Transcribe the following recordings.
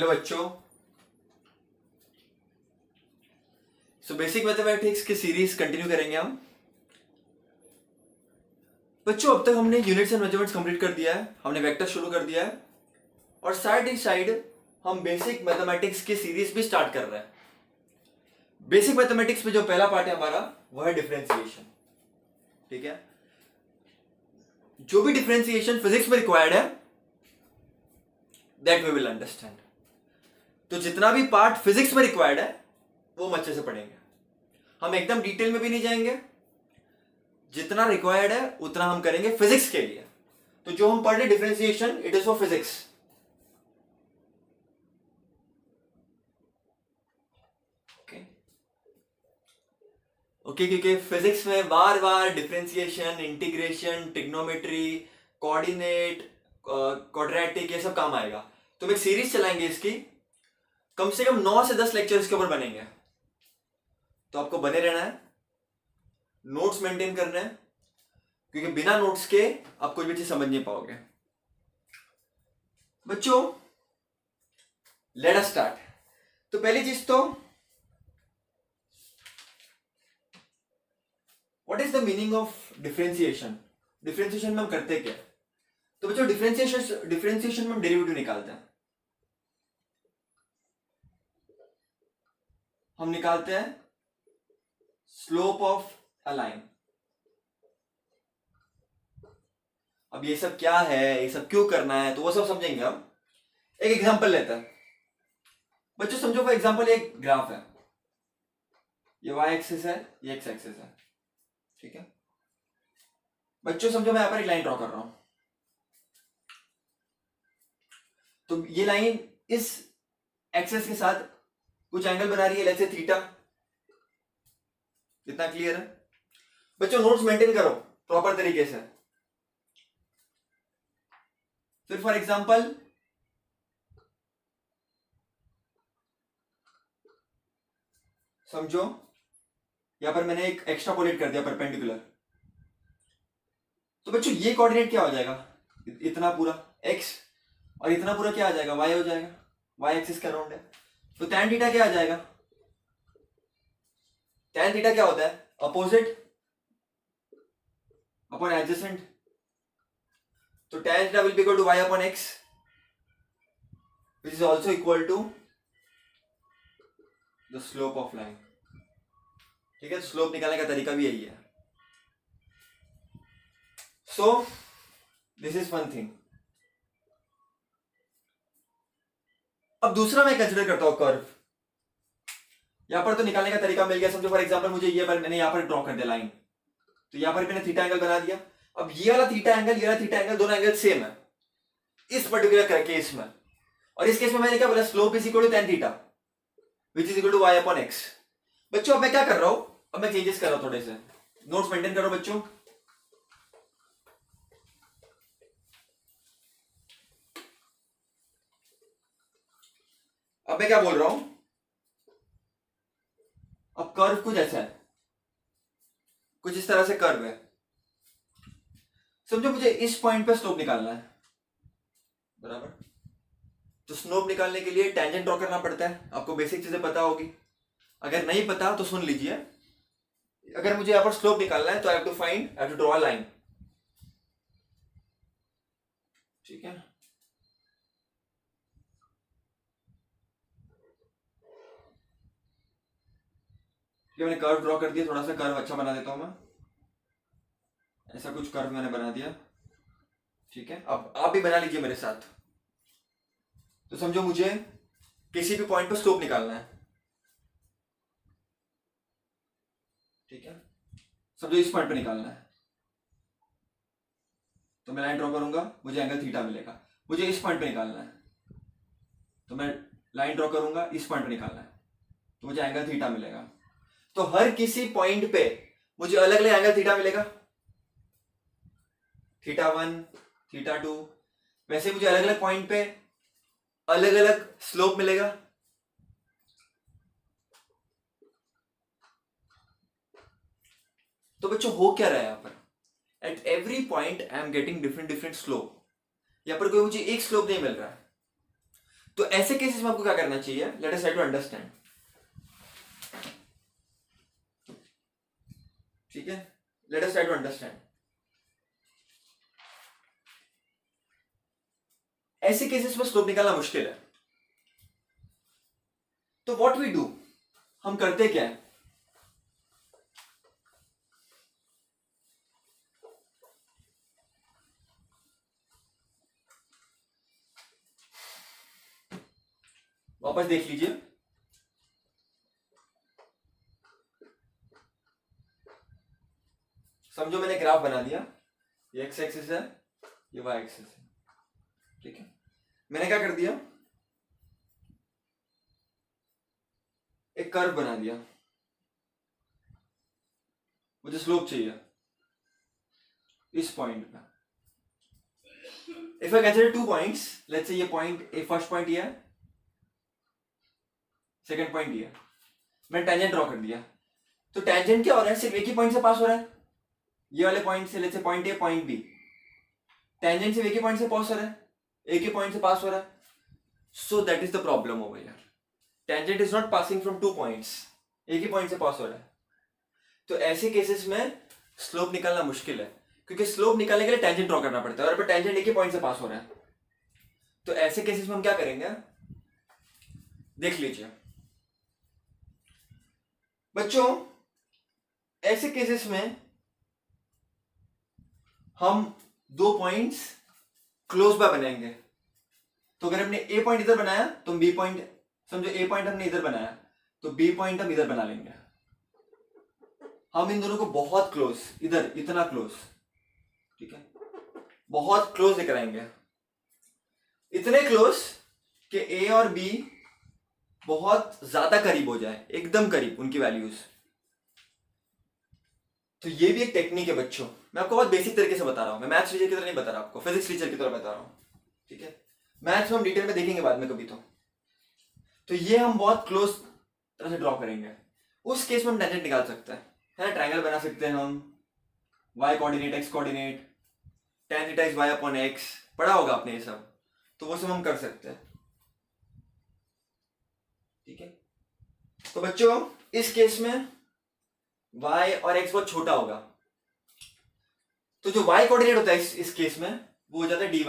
Hello बच्चों। Basic mathematics की series continue करेंगे हम। बच्चों अब तक हमने यूनिट्स एंड मेजरमेंट्स कंप्लीट कर दिया है, हमने वेक्टर शुरू कर दिया है और साइड बाई साइड हम बेसिक मैथमेटिक्स की सीरीज भी स्टार्ट कर रहे हैं। बेसिक मैथमेटिक्स में जो पहला पार्ट है हमारा वह है डिफरेंशिएशन। ठीक है, जो भी डिफरेंशिएशन फिजिक्स में रिक्वायर्ड है दैट वी विल अंडरस्टैंड। तो जितना भी पार्ट फिजिक्स में रिक्वायर्ड है वो हम अच्छे से पढ़ेंगे। हम एकदम डिटेल में भी नहीं जाएंगे, जितना रिक्वायर्ड है उतना हम करेंगे फिजिक्स के लिए। तो जो हम पढ़ रहे differentiation it is for physics. Okay क्योंकि फिजिक्स में बार बार differentiation, integration, trigonometry, coordinate, quadratic ये सब काम आएगा। तो हम एक सीरीज चलाएंगे इसकी, कम से कम 9 से 10 लेक्चर इसके ऊपर बनेंगे। तो आपको बने रहना है, नोट्स मेंटेन करना है, क्योंकि बिना नोट्स के आप कोई भी चीज समझ नहीं पाओगे। बच्चों लेट अस स्टार्ट। तो पहली चीज तो what is the meaning of differentiation. Differentiation में हम करते क्या? तो बच्चों डिफरेंशिएशन में हम डेरिवेटिव निकालते हैं। हम निकालते हैं स्लोप ऑफ अ लाइन। अब ये सब क्या है, ये सब क्यों करना है, तो वो सब समझेंगे हम। एक एग्जांपल लेते हैं। बच्चों समझो फॉर एग्जांपल एक ग्राफ है, ये y एक्सिस है, ये x एक्सिस है। ठीक है बच्चों समझो मैं यहां पर एक लाइन ड्रॉ कर रहा हूं। तो ये लाइन इस एक्सिस के साथ कुछ एंगल बना रही है, लेट्स से थीटा। इतना क्लियर है? बच्चों नोट्स मेंटेन करो प्रॉपर तरीके से। फिर फॉर एग्जांपल समझो यहां पर मैंने एक एक्स्ट्रापोलेट कर दिया परपेंडिकुलर। तो बच्चों ये कोऑर्डिनेट क्या हो जाएगा, इतना पूरा x और इतना पूरा क्या आ जाएगा, y हो जाएगा। y एक्सिस का राउंड है। तो tan थीटा क्या आ जाएगा? tan थीटा क्या होता है? Opposite upon adjacent. तो tan theta will be equal to y upon x which is also equal to the slope of line। ठीक है, स्लोप निकालने का तरीका भी यही है। So this is one thing. अब दूसरा मैं कंसिडर करता हूं कर्व। यहां पर तो निकालने का तरीका मिल गया। समझो फॉर एग्जांपल मुझे ये पर मैंने यहां पर ड्रॉ कर दिया लाइन, तो यहां पर मैंने थीटा एंगल बना दिया। अब ये वाला थीटा एंगल, ये वाला थीटा एंगल, दोनों एंगल सेम है इस पर्टिकुलर केस में। और इस केस में मैंने क्या बोला, slope is equal to tan theta which is equal to y upon x। बच्चों अब मैं क्या कर रहा हूं, अब मैं चेंजेस कर रहा हूं थोड़े से। नोट्स मेंटेन करो बच्चों। अब मैं क्या बोल रहा हूं, अब कर्व कुछ ऐसा है, कुछ इस तरह से कर्व है। समझो मुझे इस पॉइंट पे स्लोप निकालना है, बराबर। तो स्लोप निकालने के लिए टेंजेंट ड्रॉ करना पड़ता है। आपको बेसिक चीजें पता होगी, अगर नहीं पता तो सुन लीजिए। अगर मुझे यहां पर स्लोप निकालना है तो I have to draw a line. ठीक है, मैंने कर्व ड्रॉ कर दिया। थोड़ा सा कर्व अच्छा बना देता हूं मैं, ऐसा कुछ कर्व मैंने बना दिया। ठीक है, अब आप भी बना लीजिए मेरे साथ। तो समझो मुझे किसी भी पॉइंट पर स्लोप निकालना है। ठीक है, समझो इस पॉइंट पे निकालना है, तो मैं लाइन ड्रॉ करूंगा, मुझे एंगल थीटा मिलेगा। मुझे इस पॉइंट पे निकालना है, तो मैं लाइन ड्रॉ करूंगा, इस पॉइंट पे निकालना है, तो मुझे एंगल थीटा मिलेगा। तो हर किसी पॉइंट पे मुझे अलग अलग एंगल थीटा मिलेगा, थीटा 1, थीटा 2। वैसे मुझे अलग अलग पॉइंट पे अलग अलग स्लोप मिलेगा। तो बच्चों हो क्या रहा है यहां पर, at every point I am getting different slope. यहां पर कोई मुझे एक स्लोप नहीं मिल रहा है। तो ऐसे केसेस में आपको क्या करना चाहिए, let us try to understand. ठीक है, let us try to understand. ऐसे केसेस में स्लोप निकालना मुश्किल है, तो व्हाट वी डू, हम करते क्या है, वापस देख लीजिए। समझो मैंने ग्राफ बना दिया, ये एक्स एक्सिस है, ये वाई एक्सिस है। ठीक है, मैंने क्या कर दिया, एक कर्व बना दिया, मुझे स्लोप चाहिए इस पॉइंट पे। If I consider 2 points, let's say ये पॉइंट, ए फर्स्ट पॉइंट ये है, सेकंड पॉइंट ये है, मैंने टेंजेंट ड्रॉ कर दिया। तो टेंजेंट क्या हो रहा है, सिर्फ एक ही पॉइंट से पास हो रहा है, ये वाले पॉइंट से, let's say point A point B, tangent सिर्फ एक ही पॉइंट से पास हो रहा है, एक ही पॉइंट से पास हो रहा है। So that is the problem over here, tangent is not passing from 2 points, एक ही पॉइंट से पास हो रहा है। तो ऐसे केसेस में स्लोप निकालना मुश्किल है, क्योंकि स्लोप निकालने के लिए टेंजेंट ड्रॉ करना पड़ता है, और टेंजेंट एक ही पॉइंट से पास हो रहा है। तो ऐसे केसेस में हम क्या करेंगे, देख लीजिए बच्चों, ऐसे केसेस में हम 2 पॉइंट्स क्लोज बाय बनाएंगे। तो अगर हमने ए पॉइंट इधर बनाया तो बी पॉइंट, समझो ए पॉइंट हमने इधर बनाया तो बी पॉइंट हम इधर बना लेंगे। हम इन दोनों को बहुत क्लोज, इधर इतना क्लोज, ठीक है, बहुत क्लोज लेकर आएंगे, इतने क्लोज कि ए और बी बहुत ज्यादा करीब हो जाए, एकदम करीब उनकी वैल्यूज। तो ये भी एक टेक्निक है बच्चों, मैं आपको बहुत बेसिक तरीके से बता रहा हूं, मैं मैथ्स टीचर की तरह नहीं बता रहा आपको, फिजिक्स टीचर की तरह बता रहा हूं। ठीक है, मैथ्स में हम डिटेल में देखेंगे बाद में कभी। तो ये हम बहुत क्लोज तरह से ड्रॉ करेंगे, उस केस में हम टेंजेंट निकाल सकते हैं, है ना, ट्रायंगल बना सकते हैं हम, y coordinate x coordinate, tan theta is y upon x, पढ़ा होगा आपने ये सब, तो वो सब हम कर सकते हैं। ठीक है, तो बच्चों इस केस में y और x बहुत छोटा होगा, तो जो y कोऑर्डिनेट होता है इस केस में वो हो जाता है dy,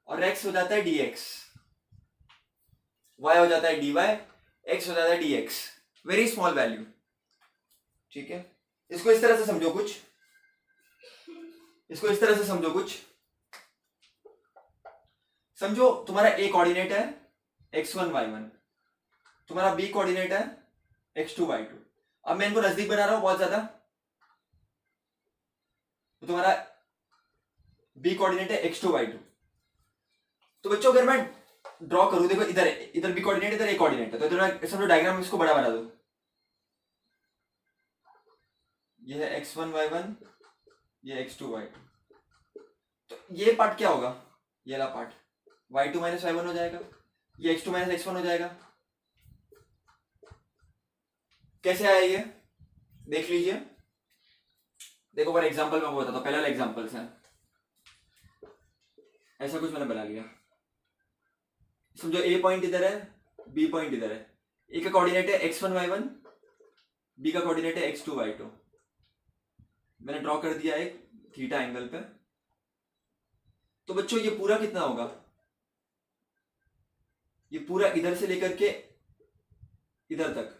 और x हो जाता है dx, y हो जाता है dy, x हो जाता है dx, वेरी स्मॉल वैल्यू। ठीक है, इसको इस तरह से समझो कुछ, इसको इस तरह से समझो कुछ, समझो तुम्हारा a कोऑर्डिनेट है x1 y1, तुम्हारा b कोऑर्डिनेट है x2 y2। अब मैं इनको नजदीक बना रहा हूं बहुत ज्यादा, तो तुम्हारा b कोऑर्डिनेट है x2 y2। तो बच्चों अगर मैं ड्रॉ करूं, देखो इधर इधर b कोऑर्डिनेट, इधर a कोऑर्डिनेट है, तो इधर समझो डायग्राम इसको बड़ा बना दो, ये है x1 y1, ये x2 y2। तो ये पार्ट क्या होगा, ये वाला पार्ट y2 माइनस y1 हो जाएगा, ये x2 माइनस x1 हो जाएगा। कैसे आया ये, देख लीजिए। देखो फॉर एग्जांपल मैं आपको बताता हूं, पहला एग्जांपल्स है, ऐसा कुछ मैंने बना लिया, समझो a पॉइंट इधर है, b पॉइंट इधर है, a का कोऑर्डिनेट है x1 y1, b का कोऑर्डिनेट है x2 y2। मैंने ड्रॉ कर दिया एक थीटा एंगल पे। तो बच्चों ये पूरा कितना होगा, ये पूरा इधर से लेकर के इधर तक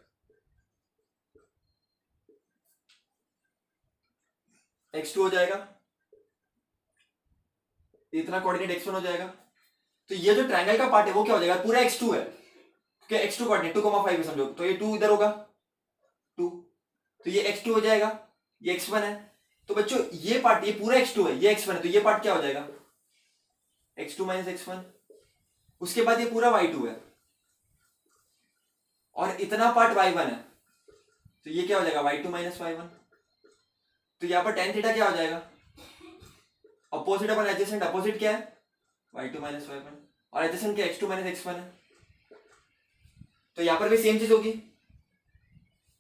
x2 हो जाएगा, इतना कोऑर्डिनेट x1 हो जाएगा। तो ये जो ट्रायंगल का पार्ट है वो क्या हो जाएगा, पूरा x2 है, क्योंकि x2 कोऑर्डिनेट 2,5 समझो, तो ये 2 इधर होगा 2, तो ये x2 हो जाएगा, ये x1 है। तो बच्चों ये पार्ट, ये पूरा x2 है, ये x1 है, तो ये पार्ट क्या हो जाएगा x2 माइनस x1। उसके बाद ये पूरा y2 है, और इतना पार्ट y1 है, तो ये क्या हो जाएगा y2 माइनस y1। तो यहां पर tan थीटा क्या हो जाएगा, अपोजिट अपन एडजेसेंट, अपोजिट क्या है y2 माइनस y1, और एडजेसेंट क्या x2 माइनस x1 है। तो यहां पर भी सेम चीज होगी,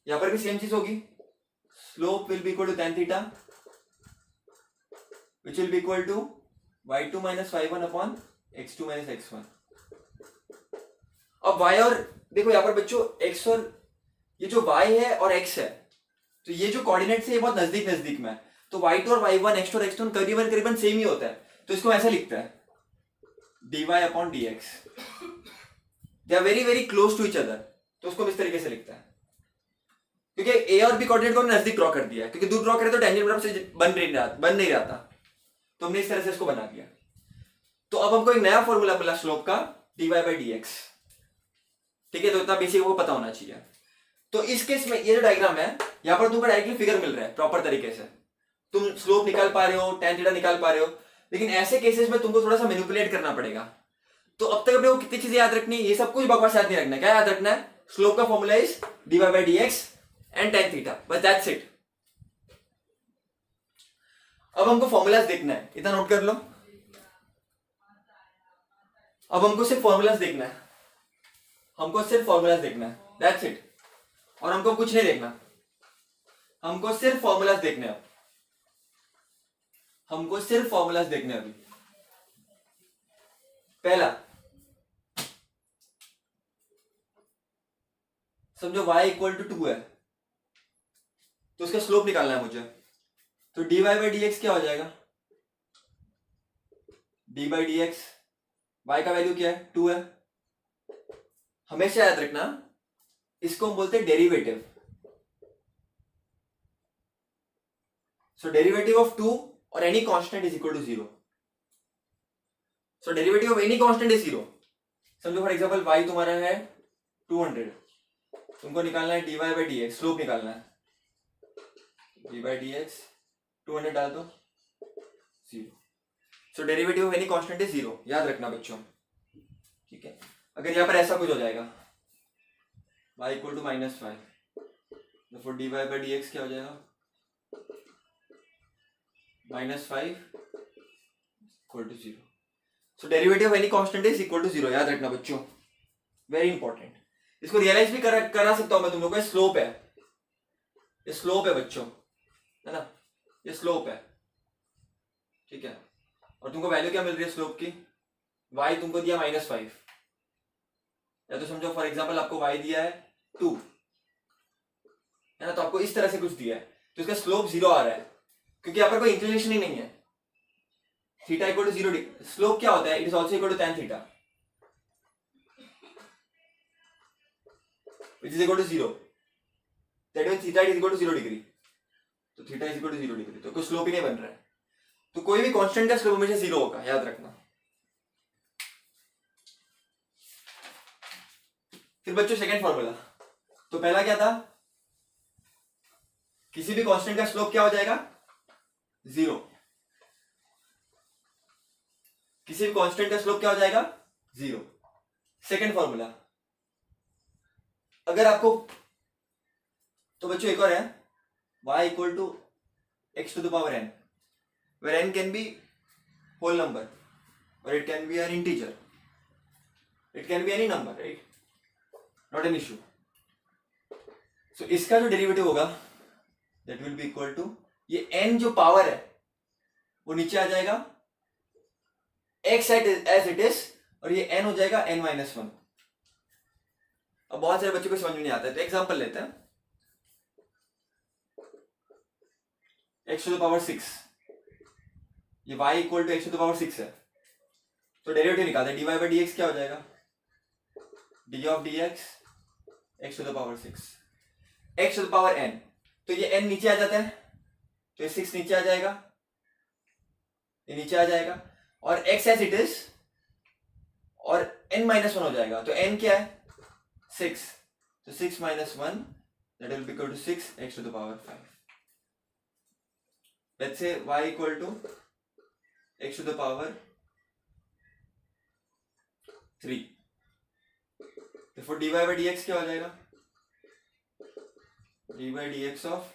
यहां पर भी सेम चीज होगी, slope will be equal to tan theta which will be equal to y2 minus y1 upon x2 minus x1। अब y और देखो यहाँ पर बच्चों x और ये जो y है और x है, तो ये जो कोऑर्डिनेट है ये बहुत नजदीक नजदीक में है, तो y2 और y1 x2 और x2 करीबन करीबन सेम ही होता है, तो इसको ऐसा लिखता है dy upon dx, they are very very close to each other, तो उसको इस तरीके से लिखता है, क्योंकि a और b कोऑर्डिनेट को नजदीक ड्रॉ कर दिया है, क्योंकि दूर ड्रॉ करे तो टेंजेंट बराबर से बन नहीं रहा था, तो हमने इस तरह से इसको बना दिया। तो अब हमको एक नया फॉर्मूला मिला स्लोप का dy बाई dx, ठीक है, तो इतना बेसिक को पता होना चाहिए। तो इस केस में ये जो डायग्राम है यहां पर तुमको डायरेक्टली फिगर मिल रहा है प्रॉपर तरीके से, तुम स्लोप निकाल पा रहे हो, tan थीटा निकाल पा रहे हो, लेकिन ऐसे केसेस में तुमको थोड़ा सा मैनिपुलेट करना पड़ेगा। तो अब तक अपने को कितनी चीजें याद रखनी है, ये सब कुछ बकवास याद नहीं रखना है, क्या याद रखना है, स्लोप का formula is dy by dx and tan theta, बस दैट्स इट। अब हमको फॉर्मूलाज देखना है, इतना नोट कर लो, अब हमको सिर्फ फॉर्मूलाज देखना है, हमको सिर्फ फॉर्मूलाज देखना है, दैट्स इट, और हमको कुछ नहीं देखना, हमको सिर्फ फॉर्मूलाज देखने हैं, हमको सिर्फ फॉर्मूलाज देखने हैं अभी। पहला समझो y इक्वल टू 2 है, तो उसका स्लोप निकालना है मुझे, तो dy बाई dx क्या हो जाएगा, d बाई dx, y का वैल्यू क्या है 2 है, हमेशा याद रखना इसको हम बोलते हैं डेरिवेटिव, सो डेरिवेटिव ऑफ 2 और any constant is equal to 0, so derivative of any constant is 0। समझो फॉर एग्जांपल y तुम्हारा है 200, तुमको निकालना है dy बाई dx, स्लोप निकालना है, dy बाई dx 200 डाल दो 0, so derivative of any constant is 0, याद रखना बच्चों, ठीक है। अगर यहां पर ऐसा कुछ हो जाएगा y इक्वल टू -5, तो फिर dy बाई dx क्या हो जाएगा, -5 equal to 0, so derivative of any constant is equal to 0, याद रखना बच्चों, वेरी इंपॉर्टेंट। इसको रियलाइज भी करा सकता हूं मैं तुम लोगों को, स्लोप है, ये स्लोप है बच्चों, है ना, ये स्लोप है, ठीक है, और तुमको वैल्यू क्या मिल रही है स्लोप की, y तुमको दिया -5, या तो समझो फॉर एग्जांपल आपको y दिया है 2, है ना, तो आपको इस तरह से कुछ दिया है, तो इसका स्लोप 0 आ रहा है, क्योंकि यहाँ पर कोई इंक्लिनेशन ही नहीं है, थीटा इक्वल टू 0, स्लोप क्या होता है, it is also equal to tan theta which is equal to 0, that means theta is equal to 0 degree, तो theta is equal to 0 degree, तो कोई स्लोप ही नहीं बन रहा है, तो कोई भी कांस्टेंट का स्लोप हमेशा 0 होगा, याद रखना। फिर बच्चों सेकंड फॉर्मूला, तो पहला क्या था, किसी भी कांस्टेंट का स्लोप क्या हो जाएगा 0, किसी भी कांस्टेंट का स्लोप क्या हो जाएगा 0। सेकंड फॉर्मूला, अगर आपको, तो बच्चों एक और है y equal to x to the power n, where n can be whole number or it can be an integer, it can be any number, right, not an issue, so इसका जो derivative होगा that will be equal to, ये n जो power है वो नीचे आ जाएगा x as it is, और ये n हो जाएगा n-1। अब बहुत सारे बच्चों को समझ में नहीं आता है, तो एग्जांपल लेते हैं, x टू द पावर 6, ये y equal to x to the power 6 है, तो डेरिवेटिव निकालते हैं, dy बाई dx क्या हो जाएगा, d of dx x to the power 6, x to the power n, तो ये n नीचे आ जाता है, तो ये 6 नीचे आ जाएगा, ये नीचे आ जाएगा, और x एज इट इज, और n-1 हो जाएगा, तो n क्या है 6, तो 6 minus 1 that will be equal to 6 x to the power 5. Let's say y equal to x to the power 3, therefore dy by dx क्या हो जाएगा, dy by dx of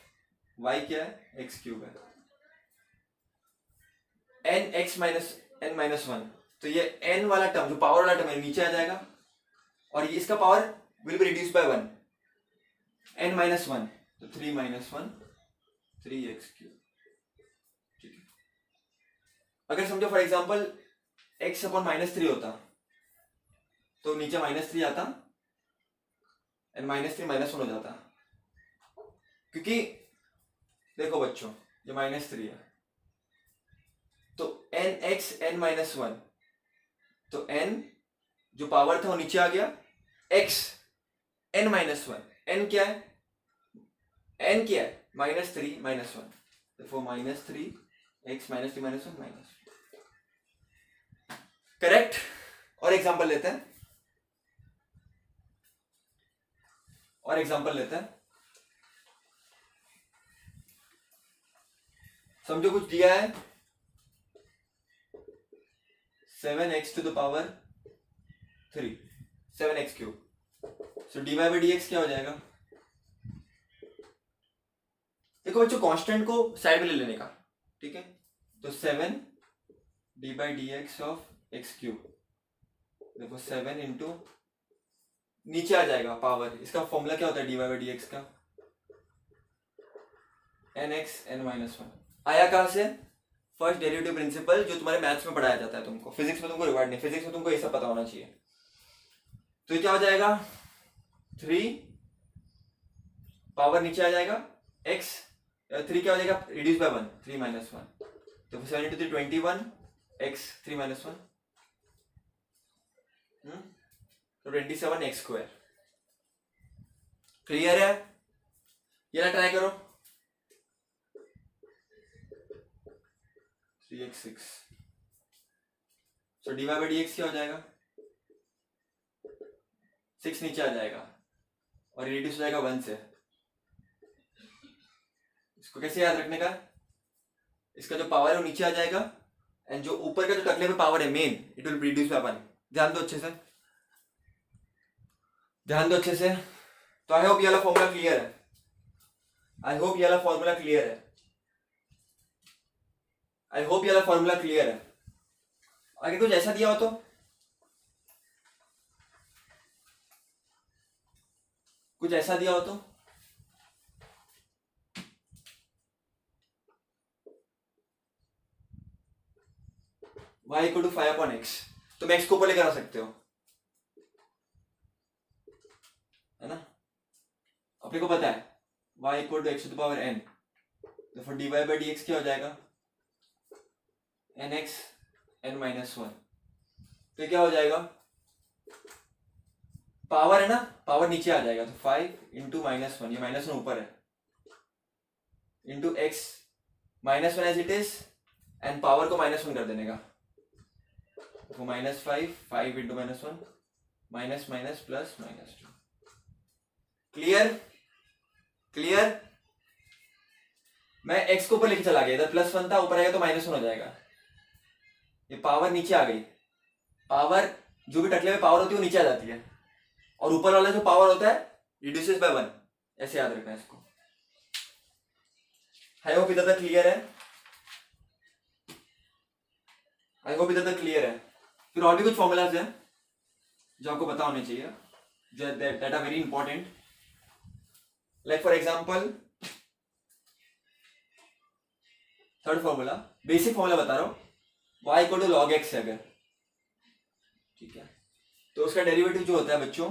y क्या है x क्यूब है, n x minus n-1, तो ये n वाला term जो पावर वाला टर्म है नीचे आ जाएगा, और ये इसका power will be reduced by 1, n-1, तो 3 minus 1 3x क्यूब, ठीक है। अगर समझो फॉर एग्जांपल x अपॉन -3 होता, तो नीचे -3 आता एंड -3 -1 हो जाता, क्योंकि देखो बच्चों ये -3 है, तो nx n-1, तो n जो पावर था वो नीचे आ गया, x n-1, n क्या है, n क्या है -3 -1, देखो -3 x -3 -1 करेक्ट। और एग्जांपल लेते हैं, समझो कुछ दिया है 7x to the power 3, 7x cube, so dy/dx क्या हो जाएगा। देखो बच्चों कांस्टेंट को साइड में ले लेने का, ठीक है, तो 7 d/dx ऑफ x क्यूब, देखो 7 इंटू नीचे आ जाएगा पावर, इसका फॉर्मूला क्या होता है dy/dx का, nx n-1 आया कहां से, फर्स्ट डेरिवेटिव प्रिंसिपल जो तुम्हारे मैथ्स में पढ़ाया जाता है तुमको, फिजिक्स में तुमको रिवार्ड नहीं, फिजिक्स में तुमको ये सब पता होना चाहिए। तो ये क्या हो जाएगा 3 पावर नीचे आ जाएगा x, 3 क्या हो जाएगा रिड्यूस बाय 1, 3 -1, तो 7 into 3 21 x 3 -1, तो 27 x स्क्वायर। क्लियर है, ये ना ट्राई करो 3x6, so dy/dx क्या हो जाएगा 6 नीचे आ जाएगा और रिड्यूस हो जाएगा 1 से। इसको कैसे याद रखने का, इसका जो पावर है वो नीचे आ जाएगा एंड जो ऊपर का जो टकले पे पावर है main, it will reduce by 1। ध्यान दो अच्छे से, ध्यान दो अच्छे से। तो आई होप ये वाला फॉर्मूला क्लियर है, आई होप ये वाला फॉर्मूला क्लियर है, आई होप ये वाला फॉर्मूला क्लियर है। आगे कुछ ऐसा दिया हो तो कुछ ऐसा दिया हो तो y इक्वल टू 5/x, तुम x को ऊपर लेकर आ सकते हो, है ना, अपने को पता है y equal to x to the power n, तो फिर dy/dx क्या हो जाएगा nx n-1, तो क्या हो जाएगा, पावर है ना, पावर नीचे आ जाएगा, तो 5 इंटू -1, ये -1 ऊपर है, into x -1 as it is and power को -1 कर देने का, तो -5 इंटू -1 माइनस प्लस -2। Clear, clear. मैं x को ऊपर लेके चला गया, इधर +1 था, ऊपर आएगा तो -1 हो जाएगा, ये पावर नीचे आ गई, पावर जो भी टकले में पावर होती है वो नीचे आ जाती है और ऊपर वाला जो पावर होता है रिड्यूसेस बाय 1, ऐसे याद रखना है इसको। आई होप इधर तक क्लियर है, आई होप इधर तक क्लियर है। फिर और भी कुछ फॉर्मूलाज हैं जो आपको पता होने चाहिए, that are very important, like for example third formula, basic formula बता रहा हूं, y equal to log x है अगर, ठीक है, तो उसका डेरिवेटिव जो होता है बच्चों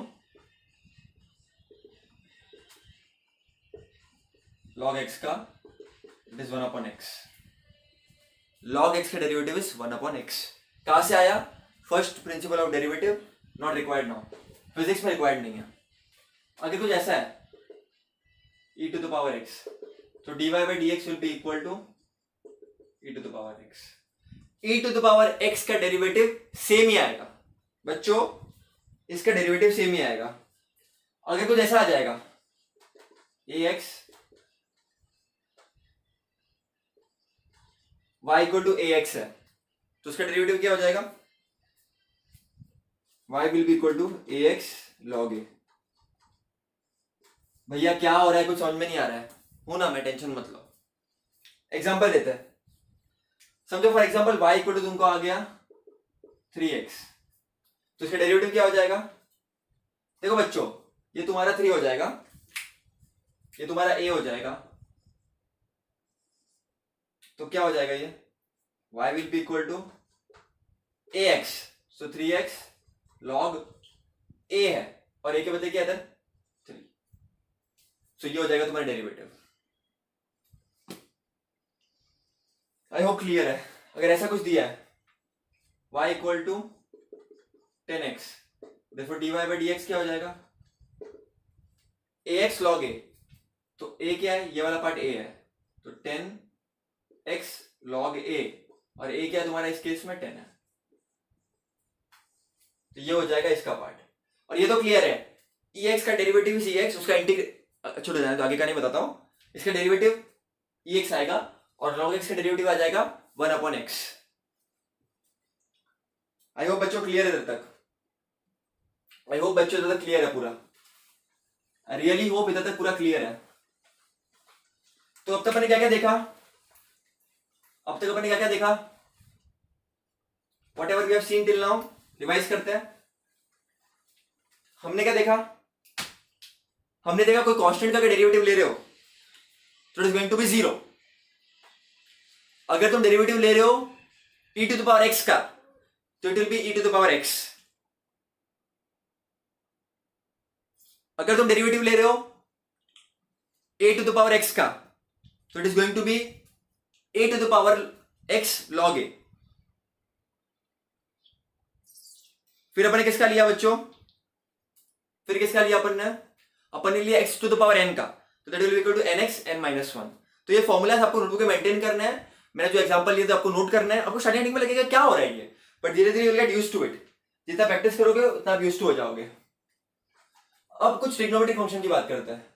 log x का, it is 1/x, log x का डेरिवेटिव इज 1/x। कहां से आया, first principle of derivative, not required now, physics में रिक्वायर्ड नहीं है। आगे कुछ ऐसा है e to the power x, तो dy/dx will be equal to e to the power x, e to the power x का डेरिवेटिव सेम ही आएगा बच्चों, इसका डेरिवेटिव सेम ही आएगा। आगे कुछ ऐसा आ जाएगा ax y equal to ax है, तो उसका डेरिवेटिव क्या हो जाएगा, y will be equal to ax log a। भैया क्या हो रहा है, कुछ समझ में नहीं आ रहा है, हूं ना मैं, टेंशन मत लो। एग्जांपल देते हैं, समझो for example y equal to तुमको आ गया 3x, तो इसका डेरिवेटिव क्या हो जाएगा, देखो बच्चों ये तुम्हारा 3 हो जाएगा, ये तुम्हारा a हो जाएगा, तो क्या हो जाएगा ये y will be equal to ax, so 3x log a है और ए के बदले क्या इधर 3, सो ये हो जाएगा तुम्हारा डेरिवेटिव। आई होप क्लियर है। अगर ऐसा कुछ दिया है y equal to 10x, therefore dy by dx क्या हो जाएगा ax log a, तो a क्या है, ये वाला पार्ट a है, तो 10x log a, और a क्या है तुम्हारा इस केस में 10 है, तो ये हो जाएगा इसका पार्ट। और ये तो क्लियर है, ex का डेरिवेटिव ex, उसका इंटीग्रेट छोड़ जाए तो आगे का नहीं बताता हूं, इसका डेरिवेटिव ex आएगा और log x का डेरिवेटिव आ जाएगा 1/x। आई होप बच्चों क्लियर है इधर तक, आई होप बच्चों इधर तक क्लियर है पूरा, आई रियली होप इधर तक पूरा क्लियर है। तो अब तक अपने क्या क्या देखा, अब तक अपने क्या क्या देखा, whatever we have seen till now, revise करते हैं। हमने क्या देखा, हमने देखा कोई कांस्टेंट का डेरिवेटिव ले रहे हो तो it is going to be 0। अगर तुम डेरिवेटिव ले रहे हो e to the power x का तो it will be e to the power x। अगर तुम डेरिवेटिव ले रहे हो a to the power x का तो it is going to be a to the power x log a। फिर अपन ने किसका लिया बच्चों, फिर किसका लिया अपन ने लिया x to the power n का, तो that will be equal to nx n-1। तो ये फॉर्मूला आपको नोटबुक में मेंटेन करना है, मैंने जो एग्जांपल लिए थे आपको नोट करना है। आपको स्टार्टिंग में लगेगा क्या हो रहा है ये, बट धीरे धीरे गेट यूज्ड टू इट, जितना प्रैक्टिस करोगे उतना आप यूज्ड टू हो जाओगे। अब कुछ ट्रिग्नोमेट्रिक फंक्शन की बात करते हैं।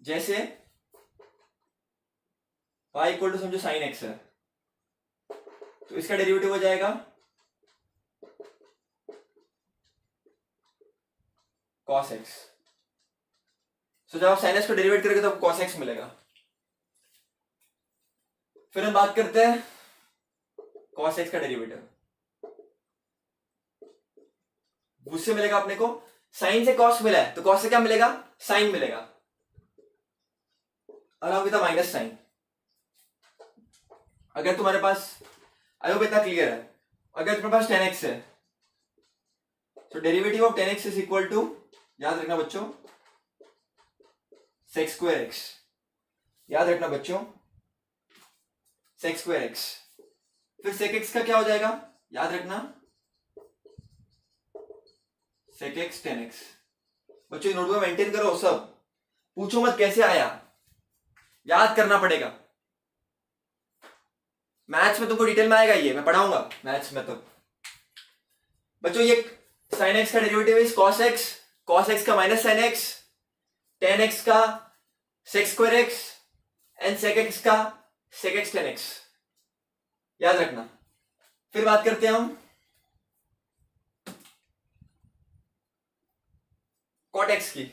जैसे y इक्वल टू समझो sin x है, तो इसका डेरिवेटिव हो जाएगा cos x। सो जब आप sin x को डेरिवेट करेंगे तो आपको cos x मिलेगा। फिर हम बात करते हैं cos x का डेरिवेटिव, उससे मिलेगा अपने को, sin से cos मिला है तो cos से क्या मिलेगा, sin मिलेगा, अलॉन्ग विद माइनस साइन। अगर तुम्हारे पास, आई होप इतना क्लियर है, अगर तुम्हारे पास 10x है तो derivative of 10x is equal to, याद रखना बच्चों, sec स्क्वायर x, याद रखना बच्चों sec स्क्वायर x। फिर sec x का क्या हो जाएगा, याद रखना sec x 10x। बच्चों नोटबुक मेंटेन करो, सब पूछो मत कैसे आया, याद करना पड़ेगा। मैथ्स में तुमको डिटेल में आएगा, ये मैं पढ़ाऊंगा मैथ्स में। तो बच्चों ये sin x का डेरिवेटिव इज cos x का माइनस sin x, 10x का sec square x and sec x का sec x 10x, याद रखना। फिर बात करते हैं हम cot x की।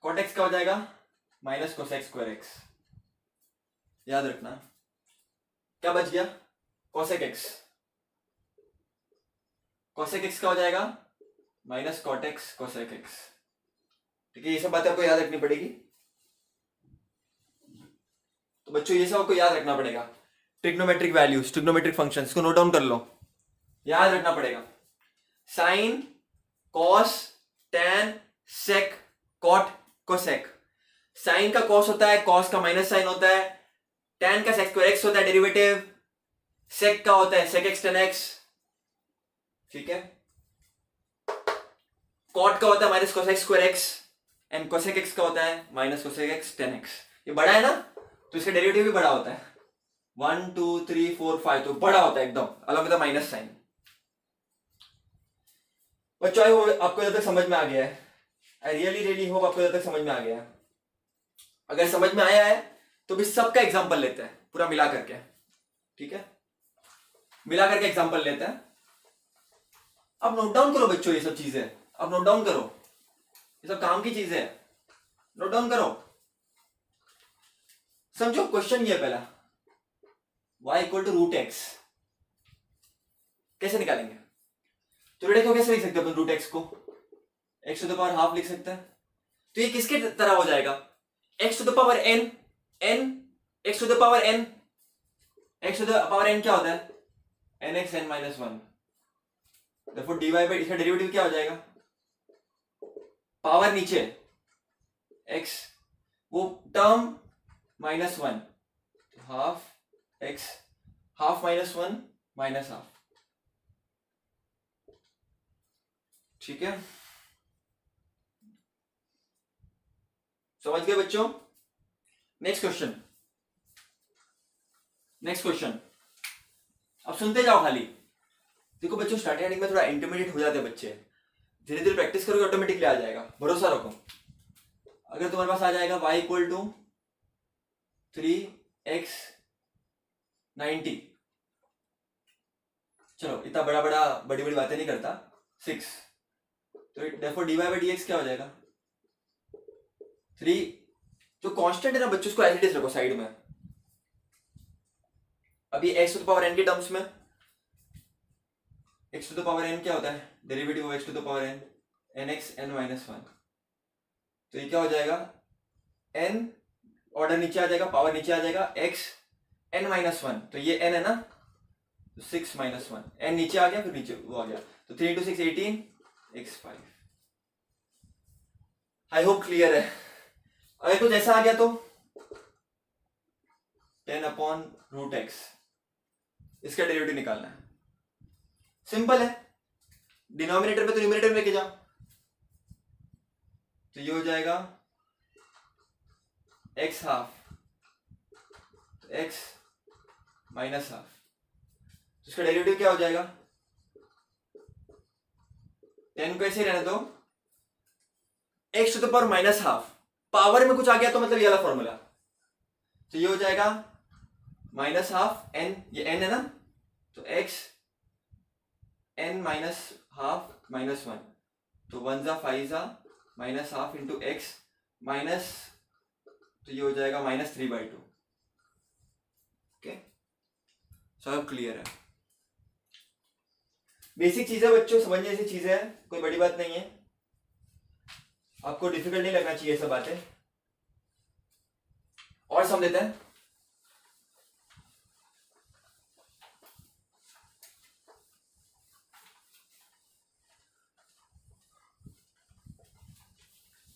cot x का हो जाएगा माइनस cosec स्क्वायर x, याद रखना। क्या बच गया, cosec x, cosec x का हो जाएगा minus cot x cosec x। ठीक है, ये सब बातें आपको याद रखनी पड़ेगी। तो बच्चों ये सब आपको याद रखना पड़ेगा, ट्रिग्नोमेट्रिक वैल्यूज, ट्रिग्नोमेट्रिक फंक्शंस को नोट डाउन कर लो, याद रखना पड़ेगा। साइन, कॉस, टैन, सेक, कॉट, कोसेक। साइन का कॉस होता है, कॉस का माइनस साइन होता है, टैन का सेक स्क्वायर एक्स होता है डेरिवेटिव, सेक का होता है सेक एक्स टेन एक्स। ठीक है, कॉट का होता है minus cosec square x and cosec x का होता है minus cosec x ten x. ये बड़ा है ना, तो इसका डेरिवेटिव भी बड़ा होता है, 1 2 3 4 5, तो बड़ा होता है एकदम, अलग विद माइनस साइन। बच्चों आई होप आपको जब तक समझ में आ गया है, आई रियली होप आपको जब तक समझ में आ गया है। अगर समझ में आया है तो भी सबका एग्जांपल लेते हैं पूरा मिला करके। ठीक है, मिला करके एग्जांपल लेते हैं। अब नोट डाउन करो बच्चों, ये सब चीजें अब नोट डाउन करो, ये सब काम की चीजें है, नोट डाउन करो। समझो क्वेश्चन ये पहला, y equal to root x कैसे निकालेंगे? तो रूट एक्स को कैसे लिख सकते हैं अपन? रूट एक्स को x to the power half लिख सकते हैं। तो ये किसके तरह हो जाएगा? X to the power n, n x to the power n, x to the power n क्या होता है, n x n minus one. देखो dy बाई इसका डेरिवेटिव क्या हो जाएगा, पावर नीचे x, वो term minus one, half x, half minus one minus half, ठीक है। समझ गए बच्चों? नेक्स्ट क्वेश्चन, नेक्स्ट क्वेश्चन, अब सुनते जाओ खाली। देखो बच्चों स्टार्टिंग में थोड़ा इंटरमीडिएट हो जाते हैं बच्चे, धीरे धीरे प्रैक्टिस करोगे ऑटोमेटिकली आ जाएगा, भरोसा रखो। अगर तुम्हारे पास आ जाएगा y इक्वल टू 3x 90, चलो इतना बड़ा बड़ा बड़ी बड़ी बातें नहीं करता, 6, तो therefore dy by dx क्या हो जाएगा 3, जो कांस्टेंट है ना बच्चों उसको एज इट इज रखो साइड में। अब ये x to the power n के टर्म्स में, x to the power n क्या होता है, derivative of x to the power n, nx n minus one, तो ये क्या हो जाएगा n, ऑर्डर नीचे आ जाएगा, पावर नीचे आ जाएगा, x n माइनस वन, तो ये n है ना, तो 6 माइनस वन, n नीचे आ गया फिर नीचे वो आ गया, तो 3 into 6 18 x 5। I hope clear है। अगर कुछ ऐसा आ गया तो 10 अपॉन रूट एक्स, इसका डेरिवेटिव निकालना है, सिंपल है। डिनोमिनेटर पे तो न्यूमरेटर में लेके जाओ, तो ये हो जाएगा x हाफ, तो x माइनस हाफ, तो इसका डेरिवेटिव क्या हो जाएगा, 10 को ऐसे रहने दो, x to the power minus half, power में कुछ आ गया तो मतलब ये वाला फॉर्मूला, तो ये हो जाएगा माइनस हाफ n, ये n है ना, तो x n minus half minus one, तो 1 जा 5 जा minus half into x minus, तो ये हो जाएगा माइनस 3/2। ओके, सब क्लियर है। बेसिक चीजें बच्चों समझने जैसी चीजें है, कोई बड़ी बात नहीं है, आपको डिफिकल्ट नहीं लगना चाहिए सब बातें। और समझ लेते हैं,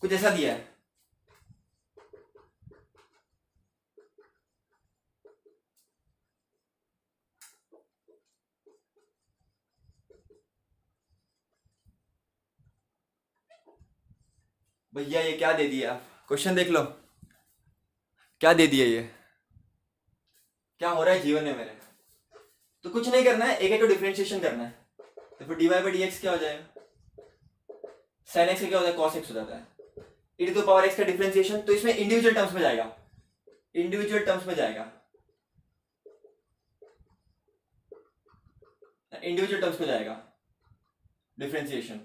कुछ ऐसा दिया है, भैया ये क्या दे दिया, क्वेश्चन देख लो क्या दे दिया, ये क्या हो रहा है जीवन में मेरे। तो कुछ नहीं करना है, एक एक को डिफरेंशिएशन करना है, तो फिर dy by dx क्या हो जाएगा, sin x का क्या होता है cos x हो जाता है, e to the power x का डिफरेंशिएशन, तो इसमें इंडिविजुअल टर्म्स में जाएगा, इंडिविजुअल टर्म्स में जाएगा, इंडिविजुअल टर्म्स में जाएगा डिफरेंशिएशन।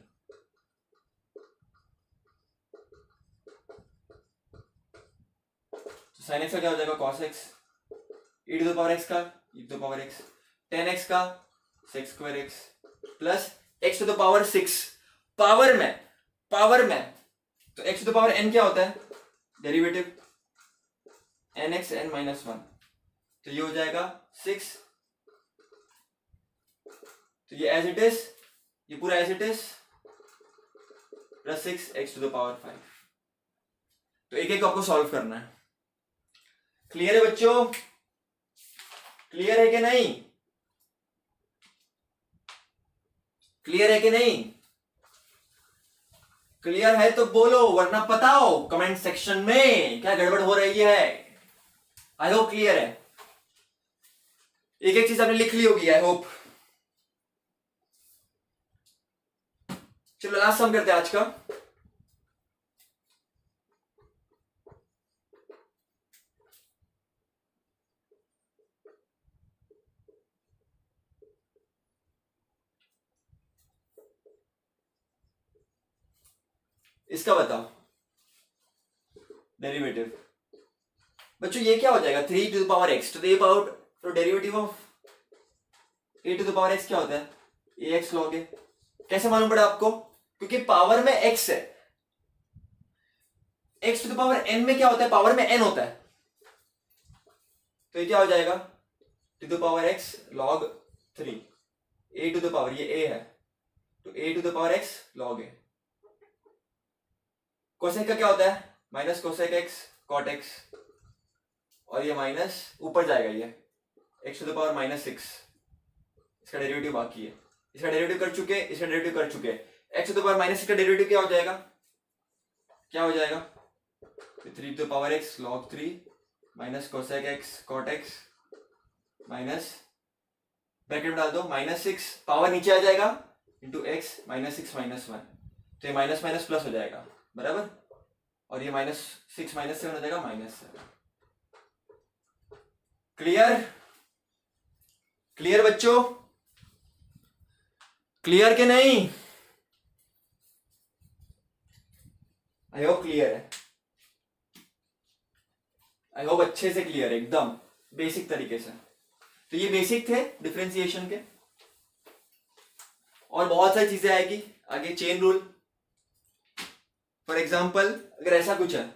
तो sin x का क्या हो जाएगा cos x, e to the power x का e to the power x, tan x का sec square x plus x to the power 6, power में, तो x to the power n क्या होता है, derivative nx n minus one, तो ये हो जाएगा 6, तो ये एज इट इज, ये पूरा as it is plus 6x to the power 5। तो एक एक आपको सॉल्व करना है। क्लियर है बच्चों, क्लियर है कि नहीं, क्लियर है कि नहीं, क्लियर है तो बोलो, वरना बताओ कमेंट सेक्शन में क्या गड़बड़ हो रही है। आई होप क्लियर है, एक एक चीज आपने लिख ली होगी आई होप। चलो लास्ट सम करते हैं आज का। इसका बताओ डेरिवेटिव बच्चों, ये क्या हो जाएगा 3 to the power x to the power, तो derivative of a to the power x क्या होता है ax log a। कैसे मालूम पड़ा आपको, क्योंकि पावर में x है, x to the power n में क्या होता है, पावर में n होता है, तो ये क्या हो जाएगा, to the power x log 3, a to the power, ये a है तो a to the power x log a। Cosec का क्या होता है, minus cosec x cot x, और ये माइनस ऊपर जाएगा, ये x टू द पावर -6, इसका डेरिवेटिव बाकी है, इसका डेरिवेटिव कर चुके, इसका डेरिवेटिव कर चुके, x टू द पावर -6 का डेरिवेटिव क्या हो जाएगा, क्या हो जाएगा, 3 to the power x log 3 minus cosec x cot x minus, bracket में डाल दो, -6 पावर नीचे आ जाएगा इंटू x, -6 -1, तो ये माइनस माइनस प्लस हो जाएगा बराबर, और ये -6 -7 हो जाएगा -7। क्लियर, क्लियर बच्चों, क्लियर के नहीं, आई होप क्लियर है, आई होप अच्छे से क्लियर है, एकदम बेसिक तरीके से। तो ये बेसिक थे डिफरेंशिएशन के, और बहुत सारी चीजें आएगी आगे, चेन रूल फॉर एग्जांपल, अगर ऐसा कुछ है,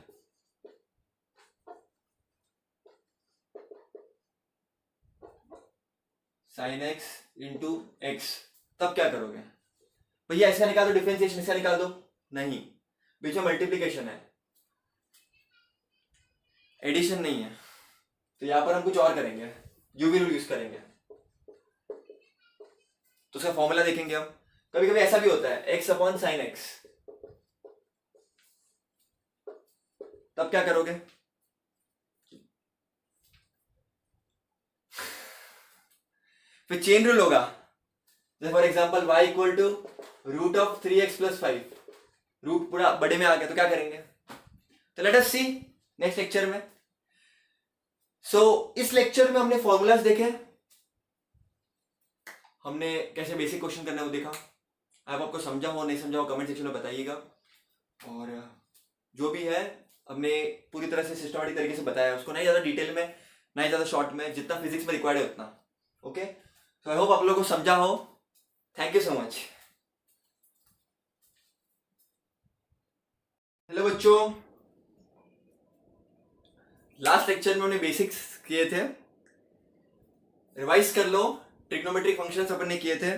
sin x इंटू एक्स, तब क्या करोगे भैया, ऐसा निकाल दो, डिफरेंशिएशन ऐसा निकाल दो, नहीं, बीच में मल्टीप्लीकेशन है, एडिशन नहीं है, तो यहां पर हम कुछ और करेंगे, यूवी रूल यूज करेंगे, तो उसका फॉर्मूला देखेंगे हम। कभी कभी ऐसा भी होता है x अपॉन साइन एक्स, तब क्या करोगे, फिर चेन रूल होगा, जैसे for example y equal to root of 3x plus 5, रूट पूरा बड़े में आ गया तो क्या करेंगे, तो let us see next lecture में। इस लेक्चर में हमने फॉर्मूलाज देखे, हमने कैसे बेसिक क्वेश्चन करना है वो देखा, अब आपको समझा हो नहीं समझा हो कमेंट सेक्शन में बताइएगा, और जो भी है हमने पूरी तरह से सिस्टमेटिक तरीके से बताया, उसको नहीं ज्यादा डिटेल में, नहीं ज्यादा शॉर्ट में, जितना फिजिक्स में रिक्वायर्ड है उतना, ओके। तो आई होप आप लोगों को समझा हो, thank you so much. Hello बच्चों, लास्ट लेक्चर में हमने बेसिक्स किए थे, रिवाइज कर लो, ट्रिग्नोमेट्रिक फंक्शंस अपन ने किए थे,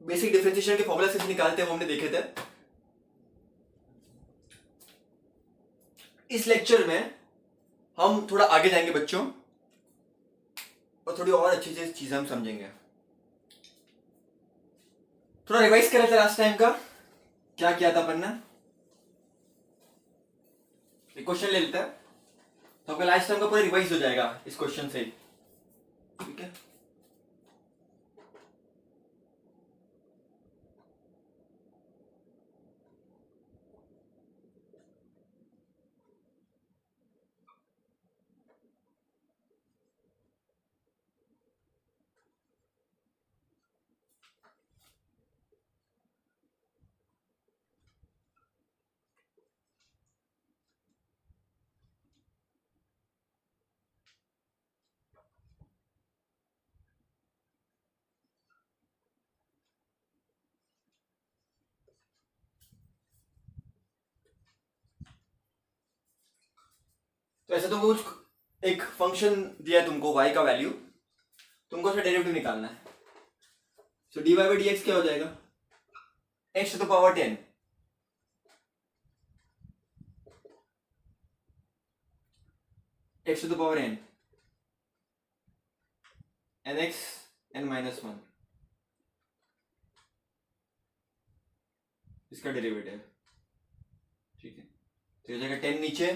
बेसिक डिफरेंशिएशन के फॉर्मूला कैसे निकालते हैं वो हमने देखे थे। इस लेक्चर में हम थोड़ा आगे जाएंगे बच्चों, और थोड़ी और अच्छी चीजें हम समझेंगे। थोड़ा रिवाइज करें थे लास्ट टाइम का, क्या किया था अपन ने, एक क्वेश्चन ले लेते हैं, तो आपका लास्ट टाइम का पूरा रिवाइज हो जाएगा इस क्वेश्चन से, ठीक है। तो ऐसा तुमको कुछ एक फंक्शन दिया है तुमको y का वैल्यू, तुमको उसका डेरिवेटिव निकालना है, सो dy बाई dx क्या हो जाएगा, x to the power 10, x to the power n, nx n minus 1, इसका डेरिवेटिव, ठीक है। तो हो जाएगा 10 नीचे,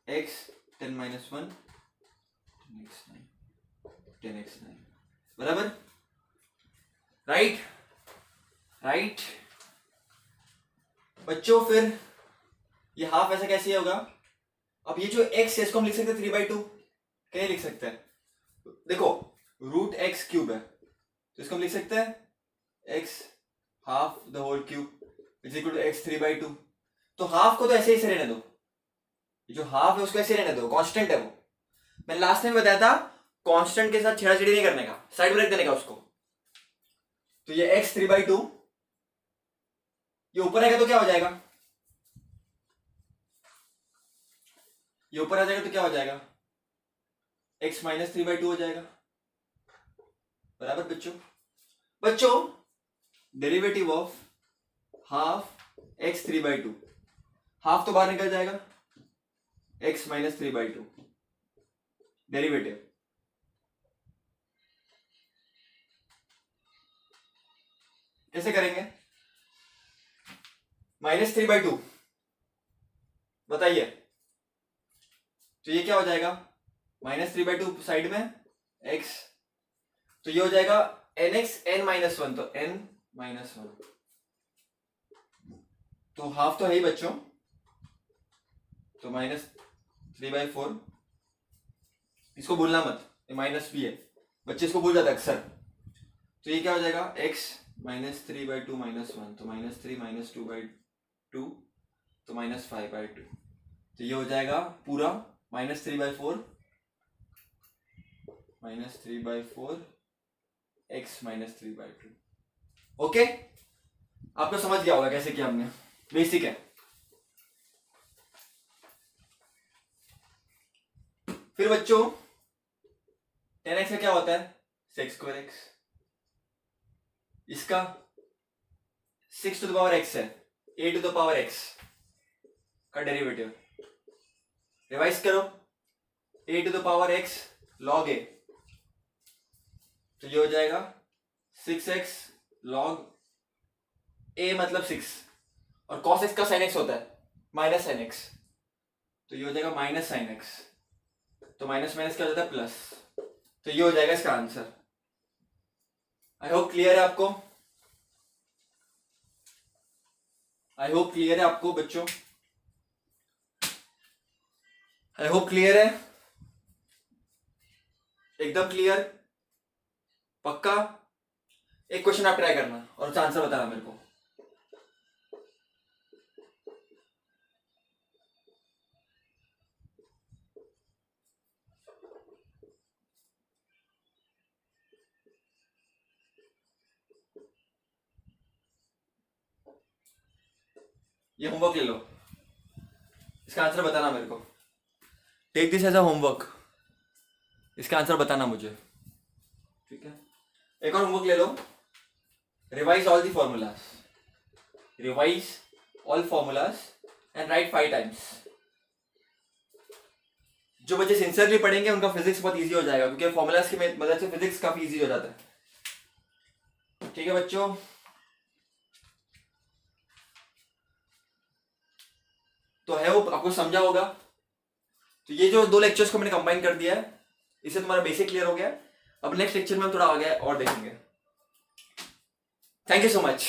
x 10 माइनस 1, 10x9 बराबर, राइट राइट बच्चों। फिर ये हाफ ऐसा कैसे होगा, अब ये जो x है इसको हम लिख सकते हैं 3/2, क्या लिख सकते हैं, देखो रूट x क्यूब है, तो इसको हम लिख सकते हैं x half the whole cube is equal to x 3/2। तो हाफ को तो ऐसे ही से रहने दो, जो हाफ है उसको ऐसे रहने दो, कांस्टेंट है वो, मैंने लास्ट टाइम बताया था कांस्टेंट के साथ छेड़ाछेड़ी नहीं करने का, साइड में रख देने का उसको। तो ये x 3/2, ये ऊपर आएगा तो क्या हो जाएगा, ये ऊपर आ जाएगा तो क्या हो जाएगा, x माइनस 3/2 हो जाएगा, बराबर बच्चों। बच्चों derivative of half x 3/2, half तो बाहर निकल जाएगा, x माइनस 3/2 डेरिवेटिव, कैसे करेंगे, माइनस 3/2 बताइए, तो ये क्या हो जाएगा, माइनस 3/2 साइड में x, तो ये हो जाएगा nx n-1, तो n-1, तो हाफ तो है ही बच्चों, तो -3/4, इसको भूलना मत, ये माइनस भी है, बच्चे इसको भूल जाते अक्सर, तो ये क्या हो जाएगा x -3/2 -1, तो -3 -2/2, तो -5/2, तो ये हो जाएगा पूरा -3/4 x -3/2। ओके, आपको समझ गया होगा कैसे किया हमने, बेसिक है। फिर बच्चों 10x का क्या होता है, sec²x, इसका 6 to the power x है, a to the power x का डेरिवेटिव, रिवाइज करो, a to the power x log a, तो ये हो जाएगा 6x log a मतलब 6, और cos x का sin x होता है माइनस sin x, तो ये हो जाएगा माइनस sin x, तो माइनस माइनस क्या हो जाता है प्लस, तो ये हो जाएगा इसका आंसर। आई होप क्लियर है आपको, आई होप क्लियर है आपको बच्चों, आई होप क्लियर है, एकदम क्लियर, पक्का। एक क्वेश्चन आप ट्राई करना और उसका आंसर बताना मेरे को। ये होमवर्क ले लो, इसका आंसर बताना मेरे को, take this as a homework, इसका आंसर बताना मुझे, ठीक है। एक और होमवर्क ले लो, revise all the formulas, revise all formulas and write 5 times. जो बच्चे सिंसियरली पढ़ेंगे उनका फिजिक्स बहुत इजी हो जाएगा, क्योंकि फॉर्मूलाज की मदद से फिजिक्स काफी इजी हो जाता है, ठीक है बच्चों। तो है वो आपको समझा होगा, तो ये जो 2 लेक्चर्स को मैंने कंबाइन कर दिया है, इससे तुम्हारा बेसिक क्लियर हो गया। अब नेक्स्ट लेक्चर में हम थोड़ा आगे और देखेंगे। Thank you so much.